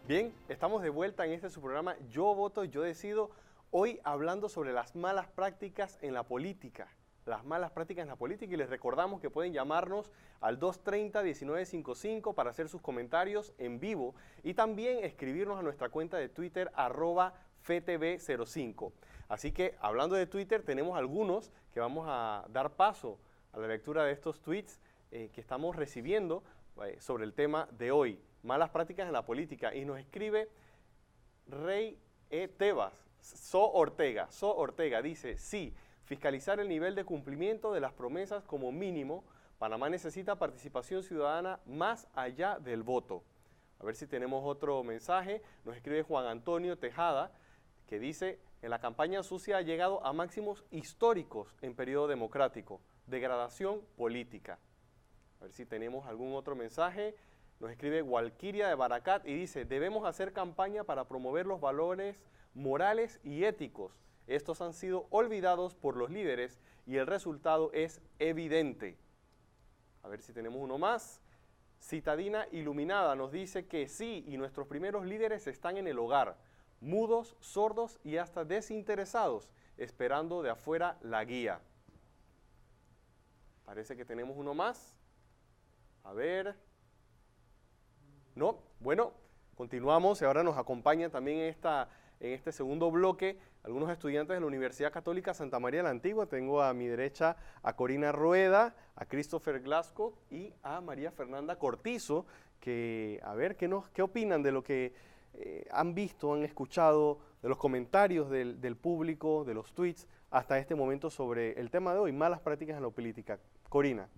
Bien, estamos de vuelta en su programa Yo Voto, Yo Decido, hoy hablando sobre las malas prácticas en la política. Las malas prácticas en la política, y les recordamos que pueden llamarnos al 230-1955 para hacer sus comentarios en vivo y también escribirnos a nuestra cuenta de Twitter @FTV05. Así que, hablando de Twitter, tenemos algunos que vamos a dar paso a la lectura de estos tweets que estamos recibiendo sobre el tema de hoy, malas prácticas en la política, y nos escribe Rey Tebas, So Ortega dice, sí, fiscalizar el nivel de cumplimiento de las promesas como mínimo. Panamá necesita participación ciudadana más allá del voto. A ver si tenemos otro mensaje. Nos escribe Juan Antonio Tejada, que dice, en la campaña sucia ha llegado a máximos históricos en periodo democrático. Degradación política. A ver si tenemos algún otro mensaje. Nos escribe Walquiria de Baracat y dice, debemos hacer campaña para promover los valores morales y éticos. Estos han sido olvidados por los líderes y el resultado es evidente. A ver si tenemos uno más. Citadina Iluminada nos dice que sí, y nuestros primeros líderes están en el hogar, mudos, sordos y hasta desinteresados, esperando de afuera la guía. Parece que tenemos uno más. A ver. No, bueno, continuamos y ahora nos acompaña también en este segundo bloque algunos estudiantes de la Universidad Católica Santa María la Antigua. Tengo a mi derecha a Corina Rueda, a Christopher Glasgow y a María Fernanda Cortizo, que a ver qué opinan de lo que han visto, han escuchado, de los comentarios del público, de los tweets hasta este momento sobre el tema de hoy, malas prácticas en la política. Corina.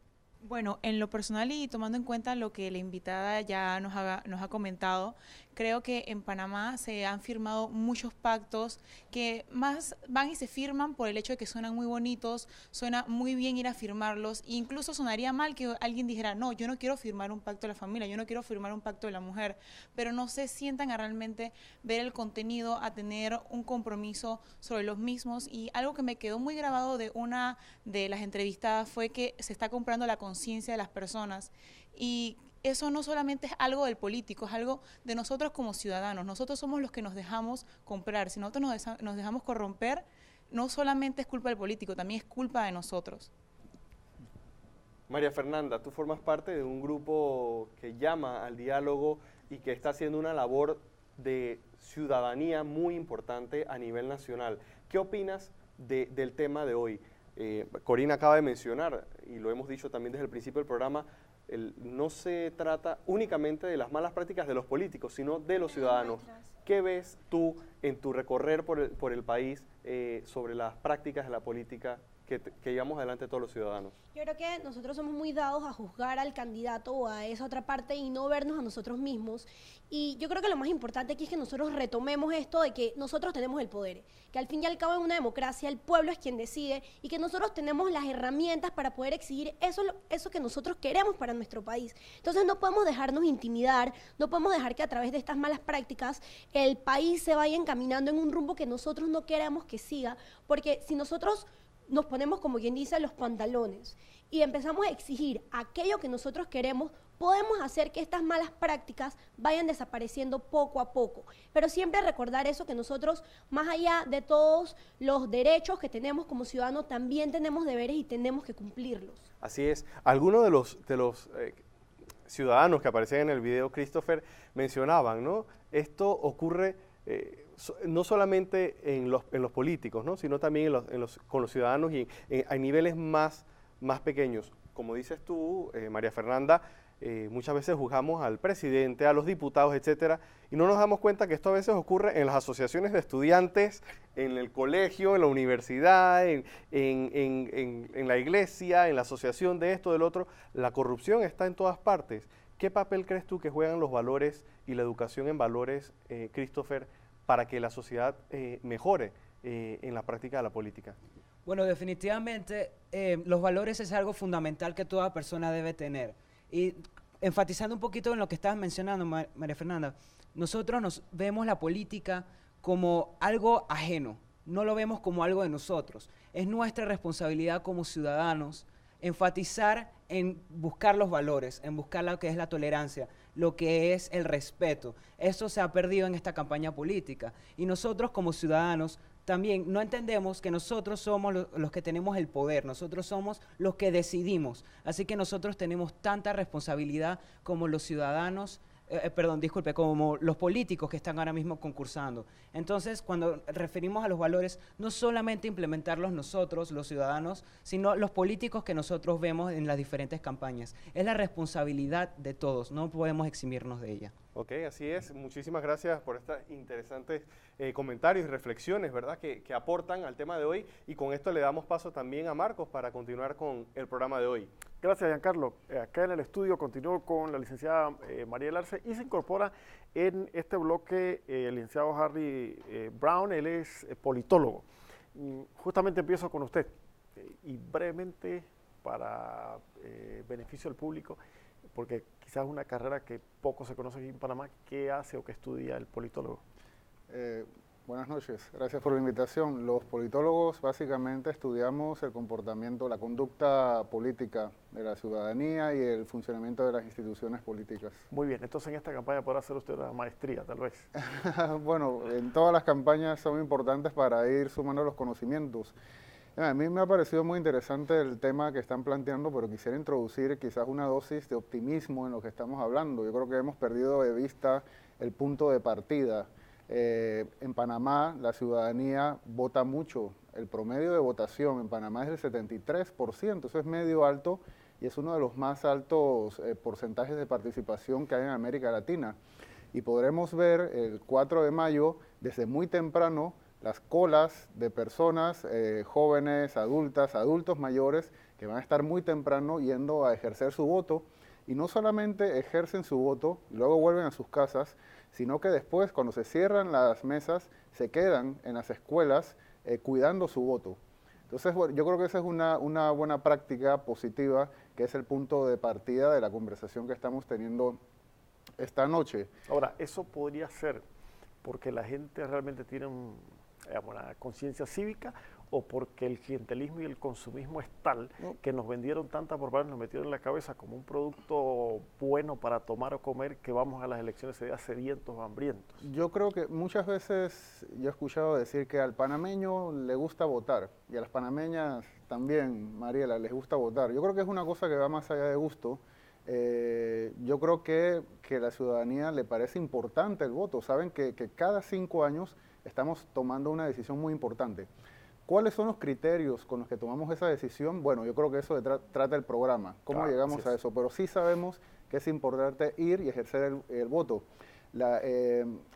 Bueno, en lo personal y tomando en cuenta lo que la invitada ya nos ha comentado, creo que en Panamá se han firmado muchos pactos que más van y se firman por el hecho de que suenan muy bonitos, suena muy bien ir a firmarlos, e incluso sonaría mal que alguien dijera, no, yo no quiero firmar un pacto de la familia, yo no quiero firmar un pacto de la mujer, pero no se sientan a realmente ver el contenido, a tener un compromiso sobre los mismos. Y algo que me quedó muy grabado de una de las entrevistadas fue que se está comprando la conciencia de las personas, y eso no solamente es algo del político, es algo de nosotros como ciudadanos. Nosotros somos los que nos dejamos comprar. Si nosotros nos dejamos corromper, no solamente es culpa del político, también es culpa de nosotros. María Fernanda, tú formas parte de un grupo que llama al diálogo y que está haciendo una labor de ciudadanía muy importante a nivel nacional. ¿Qué opinas del tema de hoy? Corina acaba de mencionar, y lo hemos dicho también desde el principio del programa, no se trata únicamente de las malas prácticas de los políticos, sino de los ciudadanos. ¿Qué ves tú en tu recorrer por el país sobre las prácticas de la política que llevamos adelante todos los ciudadanos? Yo creo que nosotros somos muy dados a juzgar al candidato o a esa otra parte y no vernos a nosotros mismos. Y yo creo que lo más importante aquí es que nosotros retomemos esto de que nosotros tenemos el poder, que al fin y al cabo en una democracia el pueblo es quien decide y que nosotros tenemos las herramientas para poder exigir eso que nosotros queremos para nuestro país. Entonces no podemos dejarnos intimidar, no podemos dejar que a través de estas malas prácticas el país se vaya encaminando en un rumbo que nosotros no queremos que siga, porque si nosotros nos ponemos, como quien dice, los pantalones y empezamos a exigir aquello que nosotros queremos, podemos hacer que estas malas prácticas vayan desapareciendo poco a poco. Pero siempre recordar eso, que nosotros, más allá de todos los derechos que tenemos como ciudadanos, también tenemos deberes y tenemos que cumplirlos. Así es. Algunos de los ciudadanos que aparecían en el video, Christopher, mencionaban, ¿no? Esto ocurre no solamente en los políticos, ¿no? Sino también con los ciudadanos y a niveles más pequeños. Como dices tú, María Fernanda, muchas veces juzgamos al presidente, a los diputados, etcétera, y no nos damos cuenta que esto a veces ocurre en las asociaciones de estudiantes, en el colegio, en la universidad, en la iglesia, en la asociación de esto, del otro. La corrupción está en todas partes. ¿Qué papel crees tú que juegan los valores y la educación en valores, Christopher, para que la sociedad mejore en la práctica de la política? Bueno, definitivamente los valores es algo fundamental que toda persona debe tener. Y enfatizando un poquito en lo que estabas mencionando, María Fernanda, nosotros nos vemos la política como algo ajeno, no lo vemos como algo de nosotros. Es nuestra responsabilidad como ciudadanos enfatizar en buscar los valores, en buscar lo que es la tolerancia, lo que es el respeto. Eso se ha perdido en esta campaña política. Y nosotros como ciudadanos también no entendemos que nosotros somos los que tenemos el poder, nosotros somos los que decidimos. Así que nosotros tenemos tanta responsabilidad como los ciudadanos, como los políticos que están ahora mismo concursando. Entonces, cuando referimos a los valores, no solamente implementarlos nosotros, los ciudadanos, sino los políticos que nosotros vemos en las diferentes campañas. Es la responsabilidad de todos, no podemos eximirnos de ella. Ok, así es. Muchísimas gracias por estos interesantes comentarios y reflexiones, ¿verdad?, que aportan al tema de hoy. Y con esto le damos paso también a Marcos para continuar con el programa de hoy. Gracias, Giancarlo. Acá en el estudio continúo con la licenciada Mariela Arce y se incorpora en este bloque el licenciado Harry Brown. Él es politólogo. Justamente empiezo con usted y brevemente para beneficio del público, porque quizás es una carrera que poco se conoce aquí en Panamá. ¿Qué hace o qué estudia el politólogo? Buenas noches, gracias por la invitación. Los politólogos básicamente estudiamos el comportamiento, la conducta política de la ciudadanía y el funcionamiento de las instituciones políticas. Muy bien, entonces en esta campaña podrá hacer usted una maestría, tal vez. Bueno, en todas las campañas son importantes para ir sumando los conocimientos. A mí me ha parecido muy interesante el tema que están planteando, pero quisiera introducir quizás una dosis de optimismo en lo que estamos hablando. Yo creo que hemos perdido de vista el punto de partida. En Panamá la ciudadanía vota mucho. El promedio de votación en Panamá es del 73%, eso es medio alto y es uno de los más altos porcentajes de participación que hay en América Latina. Y podremos ver el 4 de mayo, desde muy temprano, las colas de personas jóvenes, adultas, adultos mayores, que van a estar muy temprano yendo a ejercer su voto. Y no solamente ejercen su voto y luego vuelven a sus casas, sino que después, cuando se cierran las mesas, se quedan en las escuelas cuidando su voto. Entonces, bueno, yo creo que esa es una buena práctica positiva, que es el punto de partida de la conversación que estamos teniendo esta noche. Ahora, eso podría ser porque la gente realmente tiene una conciencia cívica, o porque el clientelismo y el consumismo es tal que nos vendieron tanta propaganda, nos metieron en la cabeza como un producto bueno para tomar o comer, que vamos a las elecciones sedientos o hambrientos. Yo creo que muchas veces yo he escuchado decir que al panameño le gusta votar y a las panameñas también, Mariela, les gusta votar. Yo creo que es una cosa que va más allá de gusto. Yo creo que a la ciudadanía le parece importante el voto. Saben que cada 5 años estamos tomando una decisión muy importante. ¿Cuáles son los criterios con los que tomamos esa decisión? Bueno, yo creo que eso trata el programa, cómo llegamos a eso, pero sí sabemos que es importante ir y ejercer el voto.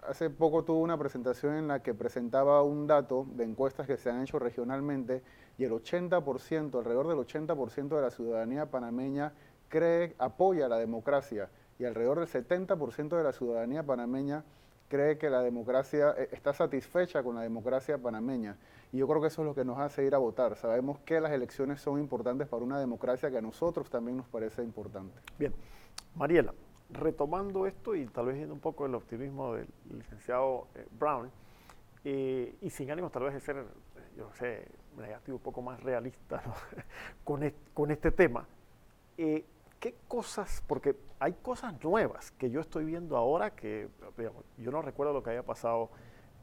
Hace poco tuve una presentación en la que presentaba un dato de encuestas que se han hecho regionalmente y el 80%, alrededor del 80% de la ciudadanía panameña apoya la democracia y alrededor del 70% de la ciudadanía panameña cree que la democracia está satisfecha con la democracia panameña. Y yo creo que eso es lo que nos hace ir a votar. Sabemos que las elecciones son importantes para una democracia que a nosotros también nos parece importante. Bien, Mariela, retomando esto y tal vez viendo un poco el optimismo del licenciado Brown, y sin ánimo tal vez de ser, yo no sé, negativo, un poco más realista, ¿no? con este tema, ¿qué cosas, porque hay cosas nuevas que yo estoy viendo ahora que, digamos, yo no recuerdo lo que haya pasado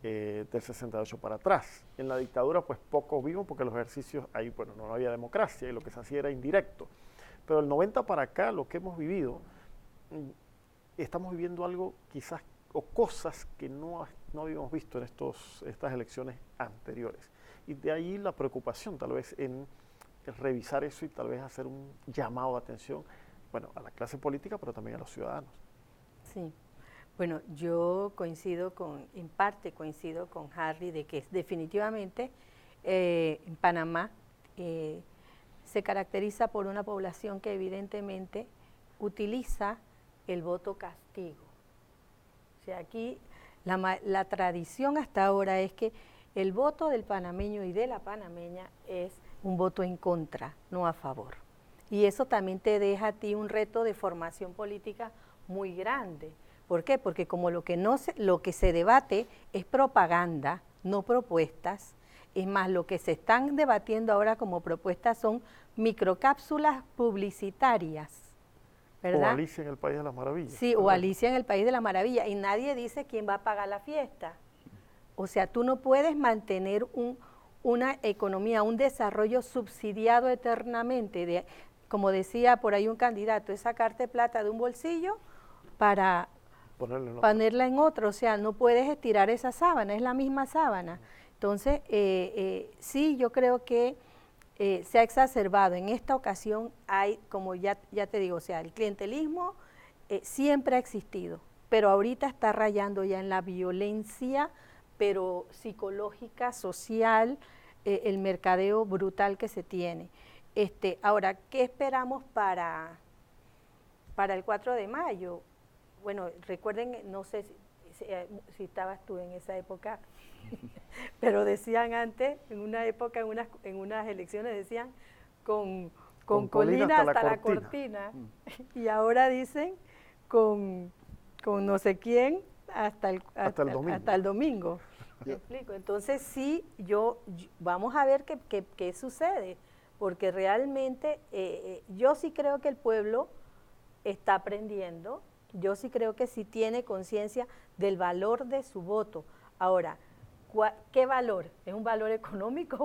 del 68 para atrás. En la dictadura pues pocos vimos porque los ejercicios ahí, bueno, no había democracia y lo que se hacía era indirecto. Pero el 90 para acá, lo que hemos vivido, estamos viviendo algo quizás, o cosas que no habíamos visto en estas elecciones anteriores. Y de ahí la preocupación tal vez en revisar eso y tal vez hacer un llamado de atención, bueno, a la clase política, pero también a los ciudadanos. Sí. Bueno, yo en parte coincido con Harry de que definitivamente en Panamá se caracteriza por una población que evidentemente utiliza el voto castigo. O sea, aquí la tradición hasta ahora es que el voto del panameño y de la panameña es un voto en contra, no a favor. Y eso también te deja a ti un reto de formación política muy grande. ¿Por qué? Porque como lo que se debate es propaganda, no propuestas. Es más, lo que se están debatiendo ahora como propuestas son microcápsulas publicitarias ¿verdad? O Alicia en el País de las Maravillas. Sí, o Alicia en el País de las Maravillas, y nadie dice quién va a pagar la fiesta. O sea, tú no puedes mantener una economía, un desarrollo subsidiado eternamente, como decía por ahí un candidato, es sacarte plata de un bolsillo para ponerla en otro. O sea, no puedes estirar esa sábana, es la misma sábana. Entonces, sí, yo creo que se ha exacerbado. En esta ocasión hay, como ya te digo, o sea, el clientelismo siempre ha existido, pero ahorita está rayando ya en la violencia, pero psicológica, social, el mercadeo brutal que se tiene. Ahora, ¿qué esperamos para el 4 de mayo? Bueno, recuerden, no sé si estabas tú en esa época, pero decían antes, en una época, en unas elecciones decían con colina hasta la cortina. Y ahora dicen con no sé quién hasta el domingo. ¿Me explico? Entonces sí, vamos a ver qué sucede, porque realmente yo sí creo que el pueblo está aprendiendo, yo sí creo que sí tiene conciencia del valor de su voto. Ahora, ¿qué valor? ¿Es un valor económico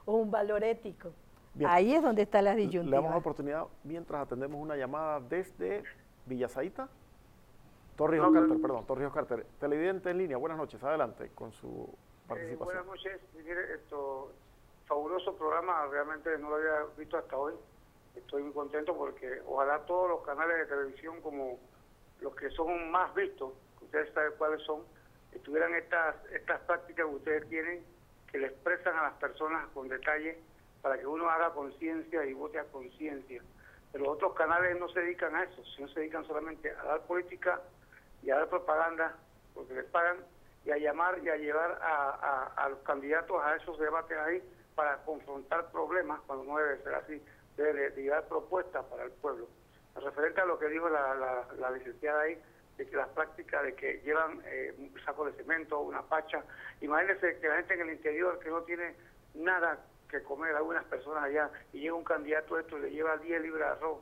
o un valor ético? Bien. Ahí es donde está la disyuntiva. Le damos la oportunidad mientras atendemos una llamada desde Villasaita. Torrijos Carter, televidente en línea, buenas noches, adelante con su participación. Buenas noches, mire, fabuloso programa, realmente no lo había visto hasta hoy, estoy muy contento porque ojalá todos los canales de televisión como los que son más vistos, ustedes saben cuáles son, tuvieran estas prácticas que ustedes tienen, que le expresan a las personas con detalle para que uno haga conciencia y vote a conciencia. Pero los otros canales no se dedican a eso, sino se dedican solamente a dar política y a dar propaganda, porque les pagan, y a llamar y a llevar a los candidatos a esos debates ahí para confrontar problemas, cuando no debe ser así, debe de llevar propuestas para el pueblo. Referente a lo que dijo la licenciada ahí, de que las prácticas de que llevan un saco de cemento, una pacha, imagínense que la gente en el interior que no tiene nada que comer, algunas personas allá, y llega un candidato esto y le lleva 10 libras de arroz,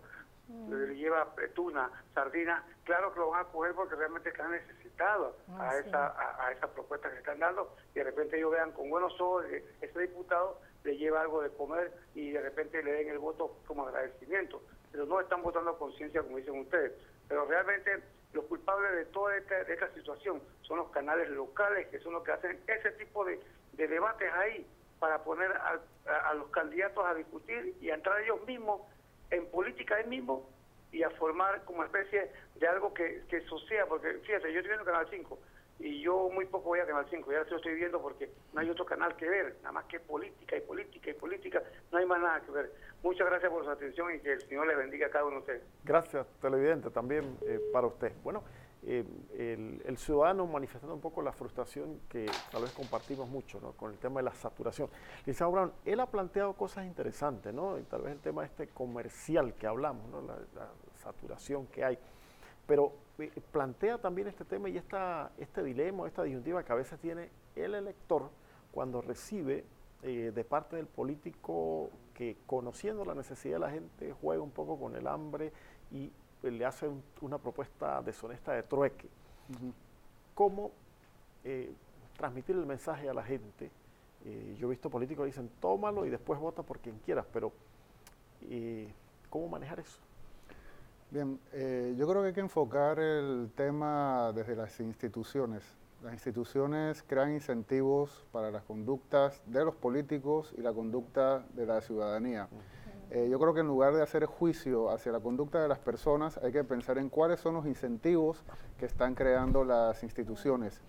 le lleva tuna, sardinas, claro que lo van a coger porque realmente están necesitados a esa propuesta que están dando, y de repente ellos vean con buenos ojos que ese diputado le lleva algo de comer y de repente le den el voto como agradecimiento, pero no están votando a conciencia como dicen ustedes. Pero realmente los culpables de toda esta situación son los canales locales, que son los que hacen ese tipo de debates ahí para poner a los candidatos a discutir y a entrar ellos mismos en política ahí mismo y a formar como especie de algo que sosea, porque fíjate, yo estoy viendo Canal 5 y yo muy poco voy a Canal 5, ya lo estoy viendo porque no hay otro canal que ver, nada más que política y política y política, no hay más nada que ver. Muchas gracias por su atención y que el Señor les bendiga a cada uno de ustedes. Gracias, televidente, también para usted. Bueno, el ciudadano manifestando un poco la frustración que tal vez compartimos mucho, ¿no?, con el tema de la saturación. Licenciado Brown, él ha planteado cosas interesantes, ¿no?, y tal vez el tema comercial que hablamos, ¿no?, la saturación que hay, pero plantea también este tema y este dilema, esta disyuntiva que a veces tiene el elector cuando recibe de parte del político que, conociendo la necesidad de la gente, juega un poco con el hambre y le hace una propuesta deshonesta de trueque. ¿Cómo transmitir el mensaje a la gente? Yo he visto políticos que dicen, tómalo y después vota por quien quieras, pero ¿cómo manejar eso? Bien, yo creo que hay que enfocar el tema desde las instituciones. Las instituciones crean incentivos para las conductas de los políticos y la conducta de la ciudadanía. Yo creo que en lugar de hacer juicio hacia la conducta de las personas, hay que pensar en cuáles son los incentivos que están creando las instituciones.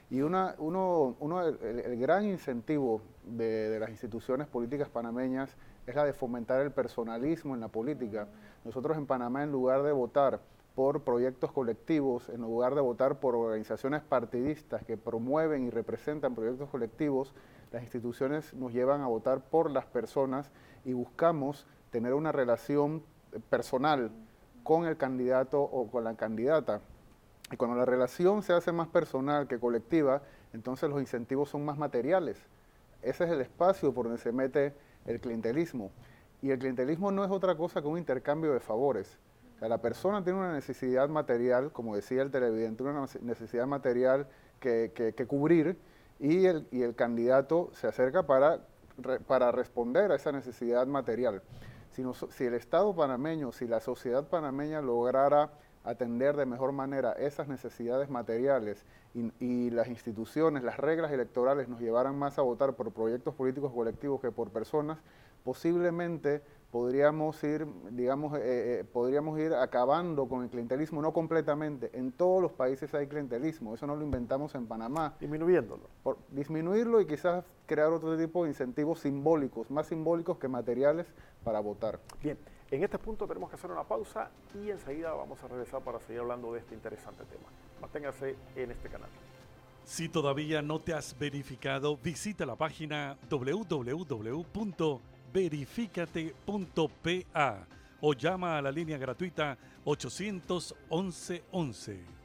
Y el gran incentivo de las instituciones políticas panameñas es la de fomentar el personalismo en la política. Nosotros en Panamá, en lugar de votar por proyectos colectivos, en lugar de votar por organizaciones partidistas que promueven y representan proyectos colectivos, las instituciones nos llevan a votar por las personas y buscamos tener una relación personal con el candidato o con la candidata. Y cuando la relación se hace más personal que colectiva, entonces los incentivos son más materiales. Ese es el espacio por donde se mete el clientelismo. Y el clientelismo no es otra cosa que un intercambio de favores. sea, la persona tiene una necesidad material, como decía el televidente, una necesidad material que cubrir, y el candidato se acerca para responder a esa necesidad material. Si el Estado panameño, si la sociedad panameña lograra atender de mejor manera esas necesidades materiales y las instituciones, las reglas electorales nos llevaran más a votar por proyectos políticos colectivos que por personas, posiblemente podríamos ir, digamos, podríamos ir acabando con el clientelismo, no completamente. En todos los países hay clientelismo, eso no lo inventamos en Panamá. Disminuyéndolo. Disminuirlo y quizás crear otro tipo de incentivos simbólicos, más simbólicos que materiales para votar. Bien, en este punto tenemos que hacer una pausa y enseguida vamos a regresar para seguir hablando de este interesante tema. Manténgase en este canal. Si todavía no te has verificado, visita la página www.verificate.pa o llama a la línea gratuita 811 11.